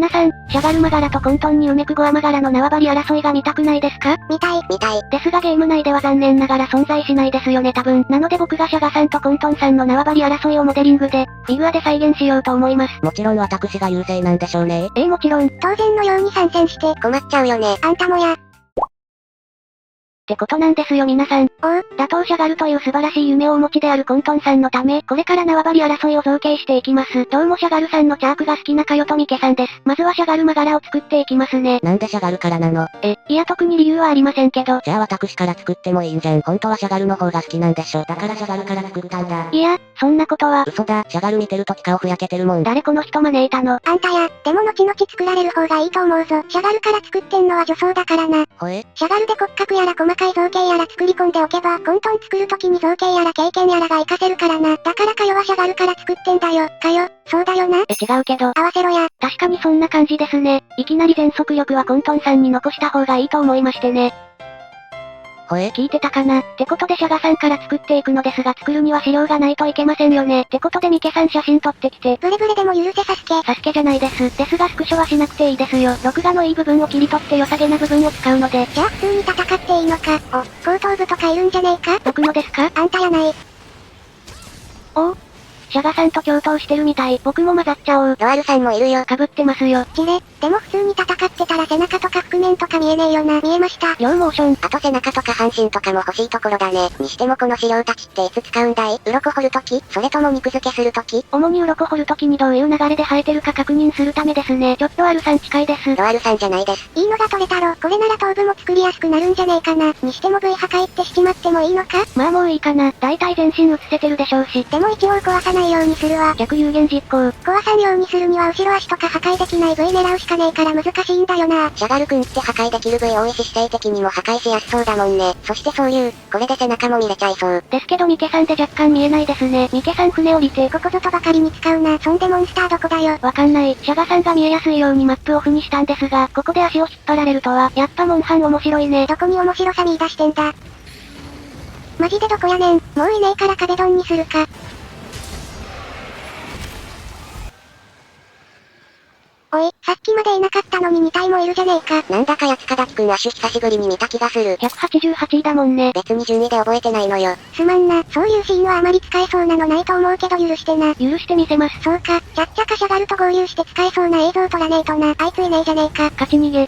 皆さん、シャガルマ柄と混沌にうめくゴアマ柄の縄張り争いが見たくないですか？見たい。ですがゲーム内では残念ながら存在しないですよね多分。なので僕がシャガさんと混沌さんの縄張り争いをモデリングで、フィギュアで再現しようと思います。もちろん私が優勢なんでしょうね。もちろん。当然のように参戦して、困っちゃうよね。あんたもや。ってことなんですよ皆さん。打倒シャガルという素晴らしい夢をお持ちである混沌さんのため、これから縄張り争いを造形していきます。どうもシャガルさんのチャークが好きなかよとみけさんです。まずはシャガルマ柄を作っていきますね。なんでシャガルからなの？いや特に理由はありませんけど。じゃあ私から作ってもいいんじゃん。本当はシャガルの方が好きなんでしょ。だからシャガルから作ったんだ。いや、そんなことは。嘘だ、シャガル見てるとき顔ふやけてるもん。誰この人招いたの？あんたや、でも後々作られる方がいいと思うぞ。シャガルから作ってんのは女装だからな。シャガルで骨格やら細かい造形やら作り込んでおけば、混沌作るときに造形やら経験やらが活かせるからな。だからかよはシャガルから作ってんだよ。かよ、そうだよな。違うけど。合わせろや。確かにそんな感じですね。いきなり全速力は混沌さんに残した方がいいと思いましてね。聞いてたかな？ってことでシャガさんから作っていくのですが作るには資料がないといけませんよね。ってことでミケさん写真撮ってきて。ブレブレでも許せサスケ。サスケじゃないです。ですがスクショはしなくていいですよ。録画のいい部分を切り取って良さげな部分を使うので。じゃあ普通に戦っていいのか？後頭部とかいるんじゃねえか？僕のですか？あんたやない。シャガさんと共闘してるみたい。僕も混ざっちゃおう。ロアルさんもいるよ。被ってますよ。でも普通に戦ってたら背中とか覆面とか見えねえよな。見えました。両モーション。あと背中とか半身とかも欲しいところだね。にしてもこの資料たちっていつ使うんだい？鱗掘るとき？それとも肉付けするとき？主に鱗掘るときにどういう流れで生えてるか確認するためですね。ちょっとロアルさん近いです。ロアルさんじゃないです。いいのが取れたろ。これなら頭部も作りやすくなるんじゃねえかな。にしても V 破壊ってしちまってもいいのか？まあもういいかな。だいたい全身映せてるでしょうし。でも一応壊さないようにするわ。逆有言実行。壊さんようにするには後ろ足とか破壊できない V 狙うしかねえから難しいんだよな。シャガル君って破壊できる V 多いし姿勢的にも破壊しやすそうだもんね。そしてそういう、これで背中も見れちゃいそう。ですけどミケさんで若干見えないですね。ミケさん船降りて。ここぞとばかりに使うな。そんでモンスターどこだよ。わかんない。シャガさんが見えやすいようにマップオフにしたんですが、ここで足を引っ張られるとは、やっぱモンハン面白いね。どこに面白さ見出してんだ。マジでどこやねん。もういねえから壁ドンにするか。おい、さっきまでいなかったのに2体もいるじゃねえか。なんだかやつかだきくんアッシュ久しぶりに見た気がする。188位だもんね。別に順位で覚えてないのよ。すまんな、そういうシーンはあまり使えそうなのないと思うけど許してな。許してみせます。そうか、キャッチャかシャガルと合流して使えそうな映像撮らねえとな。あいついねえじゃねえか。勝ち逃げ。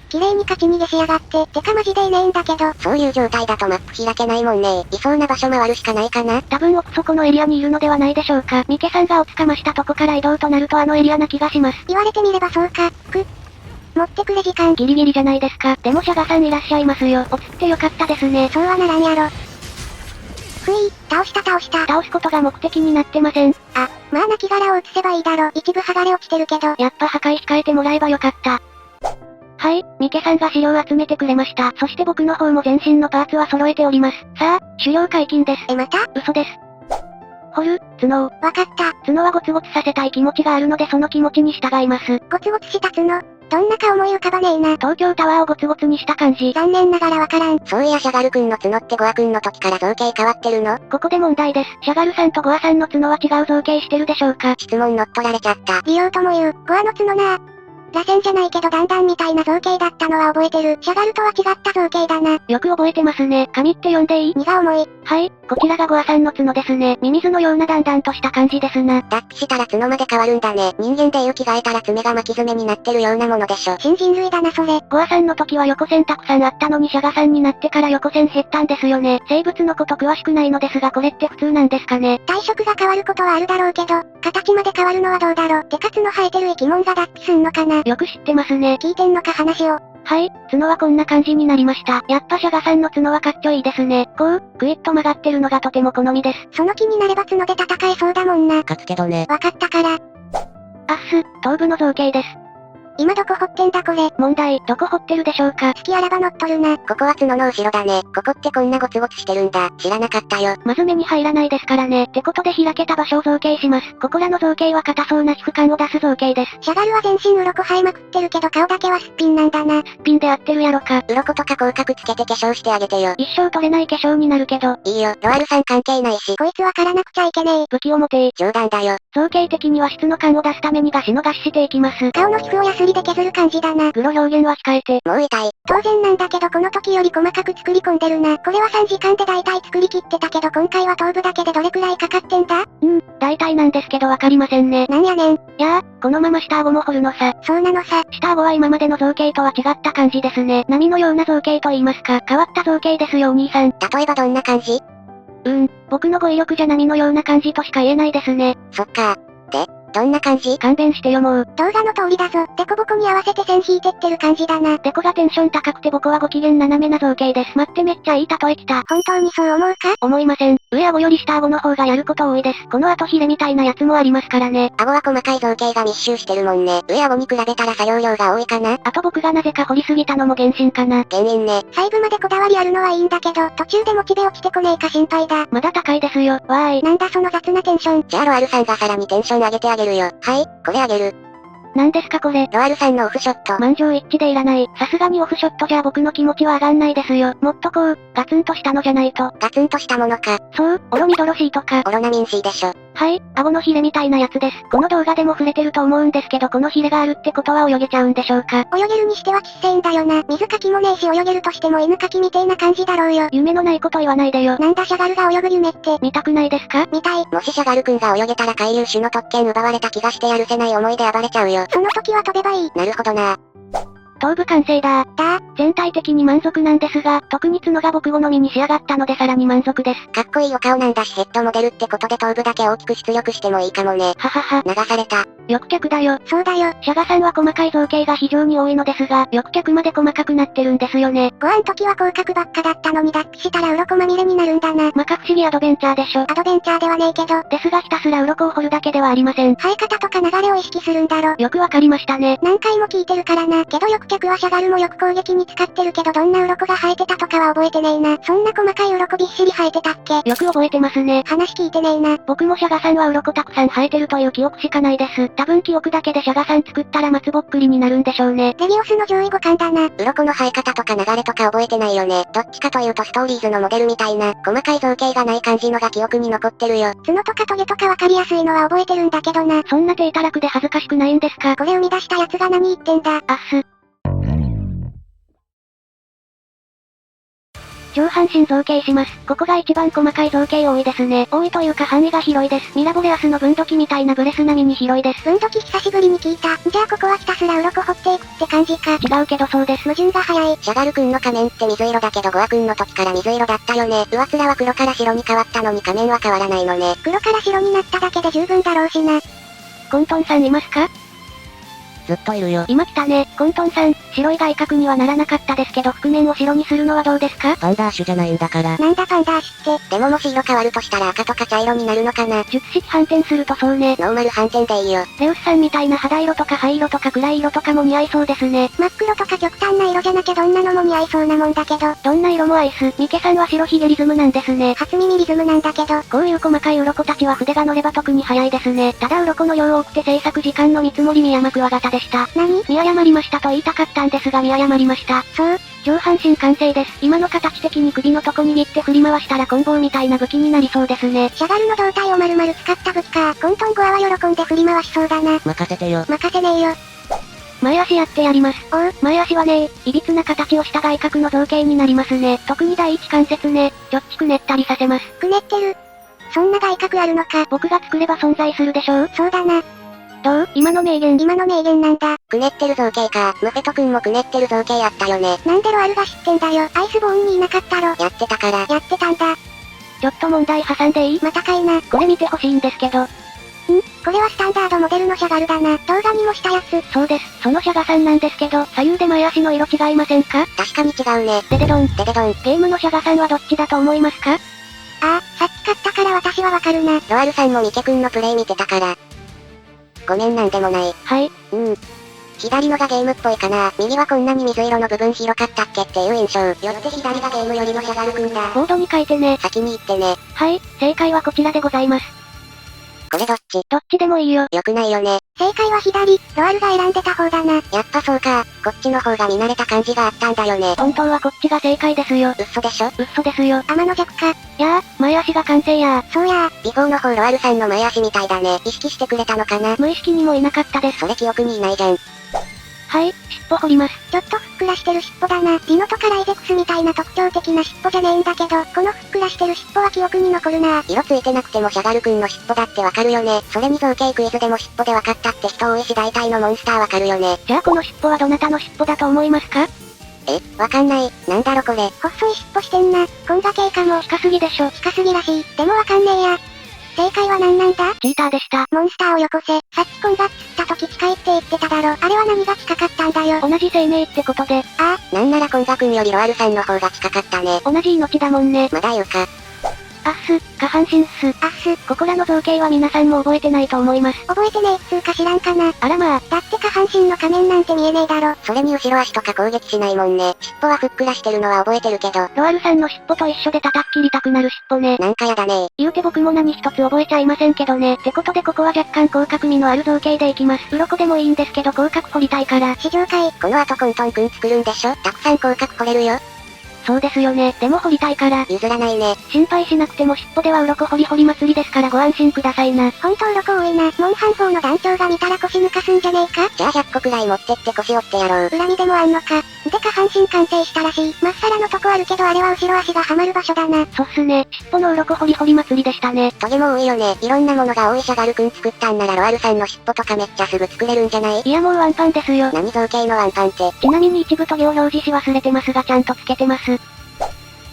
綺麗に勝ち逃げしやがって。てかマジでいねえんだけど。そういう状態だとマップ開けないもんね。いそうな場所回るしかないかな。多分奥底のエリアにいるのではないでしょうか。ミケさんがおつかましたとこから移動となるとあのエリアな気がします。言われてみればそうか。持ってくれ時間。ギリギリじゃないですか。でもシャガさんいらっしゃいますよ。おつってよかったですね。そうはならんやろ。倒した。倒すことが目的になってません。まあ亡き殻を移せばいいだろ。一部剥がれ落ちてるけど。やっぱ破壊控えてもらえばよかった。はい、ミケさんが資料を集めてくれました。そして僕の方も全身のパーツは揃えております。さあ、狩猟解禁です。また？嘘です。掘る、角を。わかった。角はゴツゴツさせたい気持ちがあるのでその気持ちに従います。ゴツゴツした角。どんなか思い浮かばねえな。東京タワーをゴツゴツにした感じ。残念ながらわからん。そういやシャガルくんの角ってゴアくんの時から造形変わってるの？ここで問題です。シャガルさんとゴアさんの角は違う造形してるでしょうか？質問乗っ取られちゃった。利用とも言う、ゴアの角な。螺旋じゃないけど段々みたいな造形だったのは覚えてる。シャガルとは違った造形だな。よく覚えてますね。紙って読んでいい？荷が重い。はい、こちらがゴアさんの角ですね。ミミズのような段々とした感じですな。脱皮したら角まで変わるんだね。人間でいう着替えたら爪が巻き爪になってるようなものでしょ。新人類だなそれ。ゴアさんの時は横線たくさんあったのにシャガさんになってから横線減ったんですよね。生物のこと詳しくないのですがこれって普通なんですかね？体色が変わることはあるだろうけど、形まで変わるのはどうだろう。てか角生えてる生き物が脱皮すんのかな？よく知ってますね。聞いてんのか話を。はい、角はこんな感じになりました。やっぱシャガさんの角はかっちょいいですね。こう、クイッと曲がってるのがとても好みです。その気になれば角で戦えそうだもんな。勝つけどね。わかったから。頭部の造形です。今どこ掘ってんだこれ。問題、どこ掘ってるでしょうか。隙あらば乗っとるな。ここは角の後ろだね。ここってこんなゴツゴツしてるんだ。知らなかったよ。まず目に入らないですからね。ってことで開けた場所を造形します。ここらの造形は硬そうな皮膚感を出す造形です。シャガルは全身鱗生えまくってるけど顔だけはすっぴんなんだな。すっぴんで合ってるやろか。鱗とか口角つけて化粧してあげてよ。一生取れない化粧になるけど。いいよ、ロアルさん関係ないし。こいつわからなくちゃいけねえ。武器を持て。冗談だよ。造形的には質の感を出すためにガシのガシしていきます。顔の皮膚をヤスリで削る感じだな。グロ表現は控えて。もう痛い。当然なんだけどこの時より細かく作り込んでるな。これは3時間で大体作り切ってたけど今回は頭部だけでどれくらいかかってんだ？大体なんですけどわかりませんね。なんやねん。やあ、このまま下顎も掘るのさ。そうなのさ。下顎は今までの造形とは違った感じですね。波のような造形と言いますか、変わった造形ですよお兄さん。例えばどんな感じ？僕の語彙力じゃ波のような感じとしか言えないですね。そっか。で、どんな感じ？勘弁してよもう。動画の通りだぞ。デコボコに合わせて線引いてってる感じだな。デコがテンション高くて僕はご機嫌斜めな造形です。待ってめっちゃいい例えきた。本当にそう思うか？思いません。上顎より下顎の方がやること多いです。この後ヒレみたいなやつもありますからね。顎は細かい造形が密集してるもんね。上顎に比べたら作業量が多いかな。あと僕がなぜか掘りすぎたのも原因かな。原因ね。細部までこだわりあるのはいいんだけど、途中でモチベ落ちてこねえか心配だ。まだ高いですよ。わーい。なんだその雑なテンション。じゃあロアルさんがさらにテンション上げてあげるよ。はい、これあげる。なんですかこれ。ロアルさんのオフショット。満場一致でいらない。さすがにオフショットじゃ僕の気持ちは上がんないですよ。もっとこう、ガツンとしたのじゃないと。ガツンとしたものか。そう、オロミドロシーとか。オロナミン C でしょ。はい、顎のヒレみたいなやつです。この動画でも触れてると思うんですけどこのヒレがあるってことは泳げちゃうんでしょうか。泳げるにしては小せえんだよな。水かきもねえし泳げるとしても犬かきみてえな感じだろうよ。夢のないこと言わないでよ。なんだシャガルが泳ぐ夢って。見たくないですか？見たい。もしシャガルくんが泳げたら海竜種の特権奪われた気がしてやるせない思いで暴れちゃうよ。その時は飛べばいい。なるほどな。頭部完成だ。全体的に満足なんですが、特に角が僕好みに仕上がったのでさらに満足です。かっこいいお顔なんだしヘッドモデルってことで頭部だけ大きく出力してもいいかもね。ははは。流された。翼脚だよ。そうだよ。シャガさんは細かい造形が非常に多いのですが、翼脚まで細かくなってるんですよね。ご飯時は広角ばっかだったのに脱皮したら鱗まみれになるんだな。まか不思議アドベンチャーでしょ。アドベンチャーではねえけど。ですがひたすら鱗を掘るだけではありません。生え方とか流れを意識するんだろ。よくわかりましたね。何回も聞いてるからな。けど翼脚はシャガルもよく攻撃に使ってるけどどんな鱗が生えてたとかは覚えてねえな。そんな細かい鱗びっしり生えてたっけ？よく覚えてますね。話聞いてねえな。僕もシャガさんは鱗たくさん生えてるという記憶しかないです。多分記憶だけでシャガさん作ったら松ぼっくりになるんでしょうね。レビオスの上位互換だな。鱗の生え方とか流れとか覚えてないよね。どっちかというとストーリーズのモデルみたいな、細かい造形がない感じのが記憶に残ってるよ。角とかトゲとかわかりやすいのは覚えてるんだけどな。そんな低たらくで恥ずかしくないんですか？これ生み出したやつが何言ってんだ。あっす。上半身造形します。ここが一番細かい造形多いですね。多いというか範囲が広いです。ミラボレアスの分度器みたいなブレス並みに広いです。分度器久しぶりに聞いた。じゃあここはひたすら鱗掘っていくって感じか。違うけどそうです。矛盾が早い。シャガルくんの仮面って水色だけどゴアくんの時から水色だったよね。上面は黒から白に変わったのに仮面は変わらないのね。黒から白になっただけで十分だろうしな。コントンさんいますか？ずっといるよ。今来たね。コントンさん、白い外角にはならなかったですけど覆面を白にするのはどうですか？パンダーシュじゃないんだから。なんだパンダーシュって。でももし色変わるとしたら赤とか茶色になるのかな。術式反転するとそうね。ノーマル反転でいいよ。レウスさんみたいな肌色とか灰色とか暗い色とかも似合いそうですね。真っ黒とか極端な色じゃなきゃどんなのも似合いそうなもんだけど。どんな色もアイス。ミケさんは白ひげリズムなんですね。初耳リズムなんだけど。こういう細かい鱗たちは筆が乗れば特に早いですね。ただ鱗の量多くて制作時間の見積もり宮山クワガタでした。何？見誤りましたと言いたかったんですが見誤りました。そう。上半身完成です。今の形的に首のとこ握って振り回したら棍棒みたいな武器になりそうですね。シャガルの胴体を丸々使った武器か。コントンゴアは喜んで振り回しそうだな。任せてよ。任せねえよ。前足やってやります。前足はね、いびつな形をした外角の造形になりますね。特に第一関節ね、ちょっちくねったりさせます。くねってる。そんな外角あるのか。僕が作れば存在するでしょう？そうだな。どう？今の名言。今の名言なんだ。くねってる造形か。ムフェトくんもくねってる造形やったよね。なんでロアルが知ってんだよ。アイスボーンにいなかったろ。やってたから。やってたんだ。ちょっと問題挟んでいい？またかいな。これ見てほしいんですけど。これはスタンダードモデルのシャガルだな。動画にもしたやつ。そうです。そのシャガさんなんですけど、左右で前足の色違いませんか？確かに違うね。デデドン。デデドン。ゲームのシャガさんはどっちだと思いますか？ああ、さっき買ったから私はわかるな。ロアルさんもミケくんのプレイ見てたから。ごめんなんでもない。はい。シ左のがゲームっぽいかな。右はこんなに水色の部分広かったっけっていう印象。よって左がゲームよりのしゃがるくんだ。ボードに書いてね。先に言ってね。はい、正解はこちらでございます。これどっち？どっちでもいいよ。よくないよね。正解は左、ロアルが選んでた方だな。やっぱそうか。こっちの方が見慣れた感じがあったんだよね。本当はこっちが正解ですよ。嘘でしょ？嘘ですよ。天の弱か。やー、前足が完成やー。そうやビフォーの方ロアルさんの前足みたいだね。意識してくれたのかな？無意識にもいなかったです。それ記憶にいないじゃん。はい、尻尾掘ります。ちょっとふっくらしてる尻尾だな。ディノとかライゼックスみたいな特徴的な尻尾じゃねえんだけど、このふっくらしてる尻尾は記憶に残るな。色ついてなくてもシャガルくんの尻尾だってわかるよね。それに造形クイズでも尻尾でわかったって人多いし大体のモンスターわかるよね。じゃあこの尻尾はどなたの尻尾だと思いますか？わかんない。なんだろこれ。細い尻尾してんな。こんが系かも。近すぎでしょ。近すぎらしい。でもわかんねえや。正解は何なんだ？チーターでした。モンスターをよこせ。さっきコンガっつった時近いって言ってただろ。あれは何が近かったんだよ。同じ生命ってことで。なんならコンガくんよりロアルさんの方が近かったね。同じ命だもんね。まだ言うか。下半身っす。ここらの造形は皆さんも覚えてないと思います。覚えてねえっつうか知らんかな。あらまあ。だって下半身の仮面なんて見えねえだろ。それに後ろ足とか攻撃しないもんね。尻尾はふっくらしてるのは覚えてるけど。ロアルさんの尻尾と一緒で叩っ切りたくなる尻尾ね。なんかやだね。言うて僕も何一つ覚えちゃいませんけどね。ってことでここは若干広角味のある造形でいきます。鱗でもいいんですけど広角掘りたいから。試乗会。この後コントンくん作るんでしょ？たくさん広角掘れるよ。そうですよね。でも掘りたいから。譲らないね。心配しなくても尻尾では鱗掘り掘り祭りですからご安心くださいな。本当鱗多いな。モンハン4の団長が見たら腰抜かすんじゃねえか？じゃあ100個くらい持ってって腰折ってやろう。恨みでもあんのか。で下半身完成したらしい。まっさらのとこあるけどあれは後ろ足がはまる場所だな。そっすね。尻尾の鱗掘り掘り祭りでしたね。トゲも多いよね。いろんなものが多いシャガルくん作ったんならロアルさんの尻尾とかめっちゃすぐ作れるんじゃない？いやもうワンパンですよ。何造形のワンパンって。ちなみに一部トゲを表示し忘れてますがちゃんとつけてます。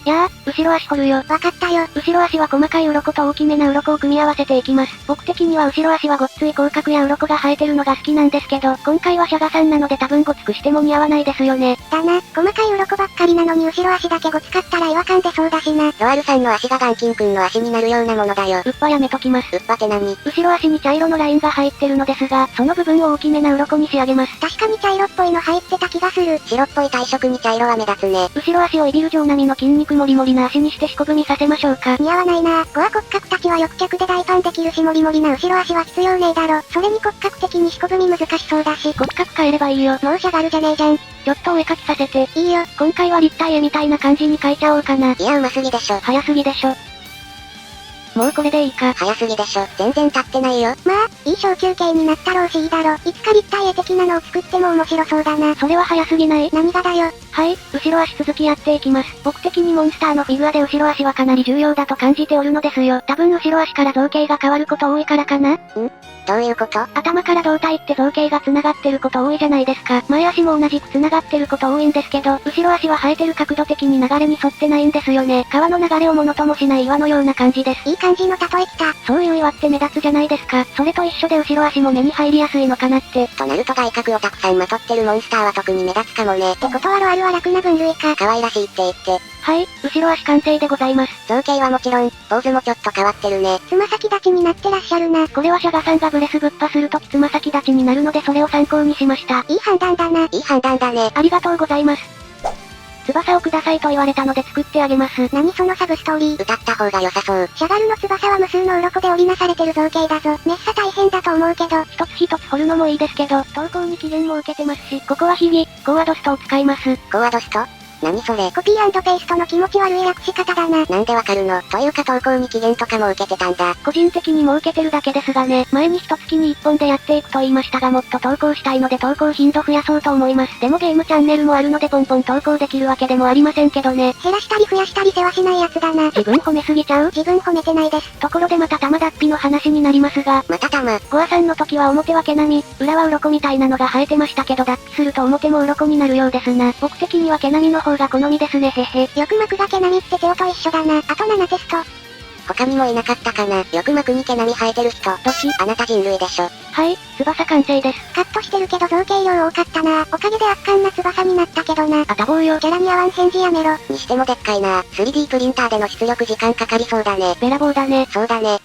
やー、後ろ足掘るよ。わかったよ。後ろ足は細かい鱗と大きめな鱗を組み合わせていきます。僕的には後ろ足はごっつい広角や鱗が生えてるのが好きなんですけど、今回はシャガさんなので多分ごつくしても似合わないですよね。だな、細かい鱗ばっかりなのに後ろ足だけごつかったら違和感出そうだしな。ロアルさんの足がガンキンくんの足になるようなものだよ。うっぱやめときます。うっぱって何？後ろ足に茶色のラインが入ってるのですが、その部分を大きめな鱗に仕上げます。確かに茶色っぽいの入ってた気がする。白っぽい体色に茶色は目立つね。後ろ足をイビル状並みの筋肉もりもりな足にして四股踏みさせましょうか。似合わないな。ゴア骨格たちは翼脚で大パンできるしもりもりな後ろ足は必要ねえだろ。それに骨格的に四股踏み難しそうだし。骨格変えればいいよ。もうしゃがるじゃねえじゃん。ちょっとお絵描きさせて。いいよ。今回は立体絵みたいな感じに描いちゃおうかな。いやうますぎでしょ。早すぎでしょ。もうこれでいいか。早すぎでしょ。全然経ってないよ。まあ、いい小休憩になったろうしいいだろ。いつか立体絵的なのを作っても面白そうだな。それは早すぎない？何がだよ。はい、後ろ足続きやっていきます。僕的にモンスターのフィギュアで後ろ足はかなり重要だと感じておるのですよ。多分後ろ足から造形が変わること多いからかな？どういうこと？頭から胴体って造形が繋がってること多いじゃないですか。前足も同じく繋がってること多いんですけど、後ろ足は生えてる角度的に流れに沿ってないんですよね。川の流れをものともしない岩のような感じです。いい感じの例えきた。そういう岩って目立つじゃないですか。それと一緒で後ろ足も目に入りやすいのかなって。となると外角をたくさんまとってるモンスターは特に目立つかもね。ってことはロアルは楽な分類か。可愛らしいって言って。はい、後ろ足完成でございます。造形はもちろん、ポーズもちょっと変わってるね。つま先立ちになってらっしゃるな。これはシャガさんがブレスぶっぱするときつま先立ちになるのでそれを参考にしました。いい判断だな。いい判断だね。ありがとうございます。翼をくださいと言われたので作ってあげます。何そのサブストーリー。歌った方が良さそう。シャガルの翼は無数の鱗で織りなされてる造形だぞ。めっさ大変だと思うけど。一つ一つ掘るのもいいですけど、投稿に期限も受けてますし、ここは日々、コーアドストを使います。コーアドスト？何それ？コピー&ペーストの気持ち悪い訳し方だな。なんでわかるの？というか投稿に期限とかも受けてたんだ。個人的にも受けてるだけですがね、前に一月に一本でやっていくと言いましたがもっと投稿したいので投稿頻度増やそうと思います。でもゲームチャンネルもあるのでポンポン投稿できるわけでもありませんけどね。減らしたり増やしたり世話しないやつだな。自分褒めすぎちゃう？自分褒めてないです。ところでまた玉脱皮の話になりますが、また玉。ゴアさんの時は表は毛並み、裏は鱗みたいなのが生えてましたけど脱皮すると表も鱗になるようですな。僕的には毛並みの方が好みですねへへ。よく膜が毛並みってテオと一緒だな。あと7テスト。他にもいなかったかな。よく膜に毛並み生えてる人。ドキ。あなた人類でしょ。はい、翼完成です。カットしてるけど造形量多かったな。おかげで圧巻な翼になったけどな。あ、多忙よ。キャラに合わん返事やめろ。にしてもでっかいな。3D プリンターでの出力時間かかりそうだね。べらぼうだね。そうだね。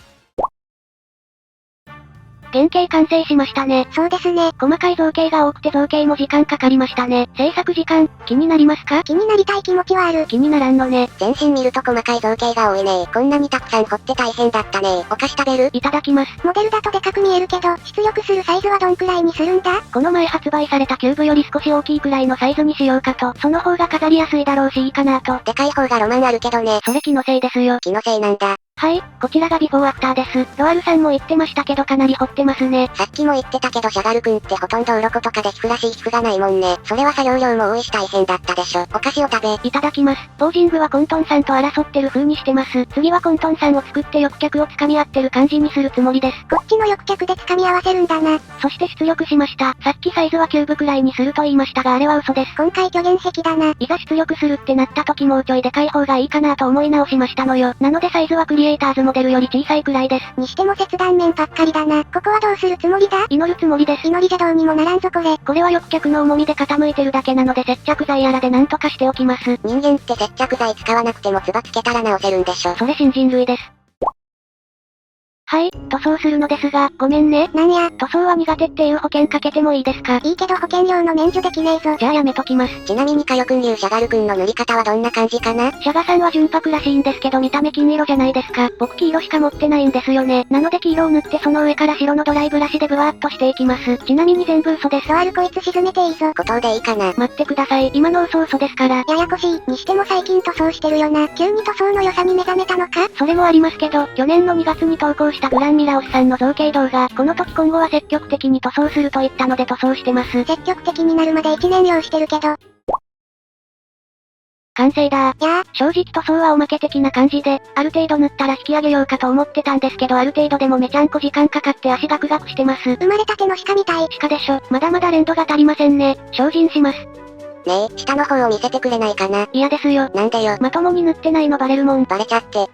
原型完成しましたね。そうですね。細かい造形が多くて造形も時間かかりましたね。制作時間、気になりますか？気になりたい気持ちはある。気にならんのね。全身見ると細かい造形が多いね。こんなにたくさん掘って大変だったね。お菓子食べる？いただきます。モデルだとでかく見えるけど、出力するサイズはどんくらいにするんだ？この前発売されたキューブより少し大きいくらいのサイズにしようかと。その方が飾りやすいだろうしいいかなと。でかい方がロマンあるけどね。それ気のせいですよ。気のせいなんだ。はい、こちらがビフォーアフターです。ロアルさんも言ってましたけどかなり掘ってますね。さっきも言ってたけどシャガルくんってほとんど鱗とかで皮膚らしい皮膚がないもんね。それは作業量も多いし大変だったでしょ。お菓子を食べ。いただきます。ポージングはコントンさんと争ってる風にしてます。次はコントンさんを作って翼脚を掴み合ってる感じにするつもりです。こっちの翼脚で掴み合わせるんだな。そして出力しました。さっきサイズはキューブくらいにすると言いましたがあれは嘘です。今回虚言癖だな。いざ出力するってなった時もうちょいでかい方がいいかなと思い直しましたのよ。なのでサイズはクリエイターズモデルより小さいくらいです。にしても切断面ばっかりだな。ここはどうするつもりだ？祈るつもりです。祈りじゃどうにもならんぞこれ。これは翼脚の重みで傾いてるだけなので接着剤やらでなんとかしておきます。人間って接着剤使わなくてもつばつけたら直せるんでしょ。それ新人類です。はい、塗装するのですが、ごめんね。なんや、塗装は苦手っていう保険かけてもいいですか？いいけど保険料の免除できねえぞ。じゃあやめときます。ちなみにかよくん流シャガルくんの塗り方はどんな感じかな？シャガさんは純白らしいんですけど見た目金色じゃないですか。僕黄色しか持ってないんですよね。なので黄色を塗ってその上から白のドライブラシでブワーっとしていきます。ちなみに全部嘘です。ロアルこいつ沈めていいぞ。後藤でいいかな？待ってください。今の嘘ですから。ややこしい。にしても最近塗装してるよな。急に塗装の良さに目覚めたのか？それもありますけど、去年の2月に投稿したグランミラオスさんの造形動画、この時今後は積極的に塗装すると言ったので塗装してます。積極的になるまで1年要してるけど。完成だー。やあ、正直塗装はおまけ的な感じで、ある程度塗ったら引き上げようかと思ってたんですけどある程度でもめちゃんこ時間かかって足ガクガクしてます。生まれたての鹿みたい。鹿でしょ。まだまだ連度が足りませんね。精進します。ねえ、下の方を見せてくれないかな？嫌ですよ。なんでよ。まともに塗ってないのバレるもん。バレちゃって。